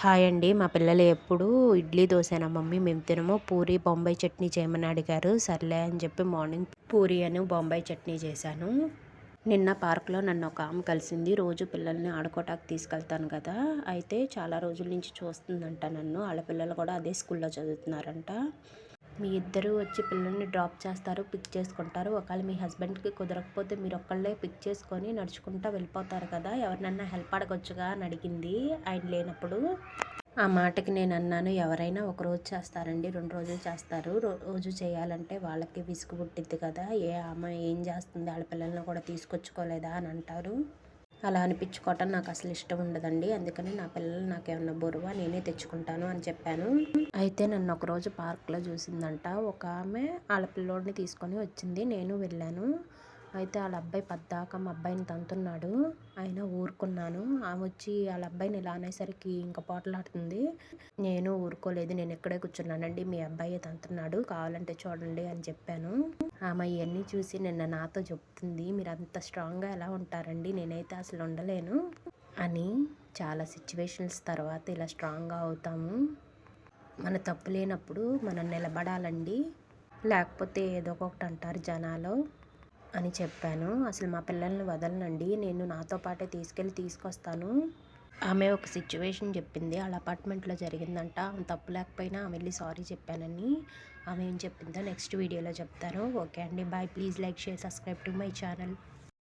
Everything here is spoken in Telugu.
హాయ్ అండి. మా పిల్లలు ఎప్పుడు ఇడ్లీ దోసేనా మమ్మీ మేము తినము, పూరి బొంబాయి చట్నీ చేయమని అడిగారు. సర్లే అని చెప్పి మార్నింగ్ పూరి అని బొంబాయి చట్నీ చేశాను. నిన్న పార్క్లో నన్ను ఒక ఆమె కలిసింది. రోజు పిల్లల్ని ఆడుకోవటానికి తీసుకెళ్తాను కదా, అయితే చాలా రోజుల నుంచి చూస్తుందంట నన్ను. వాళ్ళ పిల్లలు కూడా అదే స్కూల్లో చదువుతున్నారంట. మీ ఇద్దరు వచ్చి పిల్లల్ని డ్రాప్ చేస్తారు, పిక్ చేసుకుంటారు. ఒకవేళ మీ హస్బెండ్కి కుదరకపోతే మీరు ఒక్కళ్ళే పిక్ చేసుకొని నడుచుకుంటూ వెళ్ళిపోతారు కదా, ఎవరినన్నా హెల్ప్ అడగొచ్చుగా అని అడిగింది ఆయన లేనప్పుడు. ఆ మాటకి నేను అన్నాను, ఎవరైనా ఒక రోజు చేస్తారండి, 2 రోజులు చేస్తారు. రోజు చేయాలంటే వాళ్ళకి విసుగు పుట్టిద్ది కదా, ఏ ఆమె ఏం చేస్తుంది, వాళ్ళ పిల్లల్ని కూడా తీసుకొచ్చుకోలేదా అని అంటారు. అలా అనిపించుకోవటం నాకు అసలు ఇష్టం ఉండదండి. అందుకని నా పిల్లలు నాకేమన్నా బరువా, నేనే తెచ్చుకుంటాను అని చెప్పాను. అయితే నన్ను ఒకరోజు పార్క్లో చూసిందంట ఒక ఆమె. వాళ్ళ పిల్లోడిని తీసుకొని వచ్చింది, నేను వెళ్ళాను. అయితే వాళ్ళ అబ్బాయి పద్దాక మా అబ్బాయిని తంతున్నాడు. అయినా ఊరుకున్నాను. ఆమె వచ్చి వాళ్ళ అబ్బాయిని ఇలా అనేసరికి ఇంకా పోట్లాడుతుంది. నేను ఊరుకోలేదు, నేను ఇక్కడే కూర్చున్నానండి, మీ అబ్బాయి తంతున్నాడు, కావాలంటే చూడండి అని చెప్పాను. ఆమె ఇవన్నీ చూసి నిన్న నాతో చెప్తుంది, మీరు అంత స్ట్రాంగ్గా ఎలా ఉంటారండి, నేనైతే అసలు ఉండలేను అని. చాలా సిచ్యువేషన్స్ తర్వాత ఇలా స్ట్రాంగ్గా అవుతాము. మన తప్పు లేనప్పుడు మనం నిలబడాలండి, లేకపోతే ఏదో ఒకటి అంటారు జనాలు అని చెప్పాను. అసలు మా పిల్లల్ని వదలనండి, నేను నాతో పాటే తీసుకొస్తాను. ఆమె ఒక సిచ్యువేషన్ చెప్పింది, వాళ్ళ అపార్ట్మెంట్లో జరిగిందంట. ఆమె తప్పు లేకపోయినా ఆమె వెళ్ళి సారీ చెప్పానని. ఆమె ఏం చెప్పిందో నెక్స్ట్ వీడియోలో చెప్తాను. ఓకే అండి, bye. Please like, share, subscribe to my channel.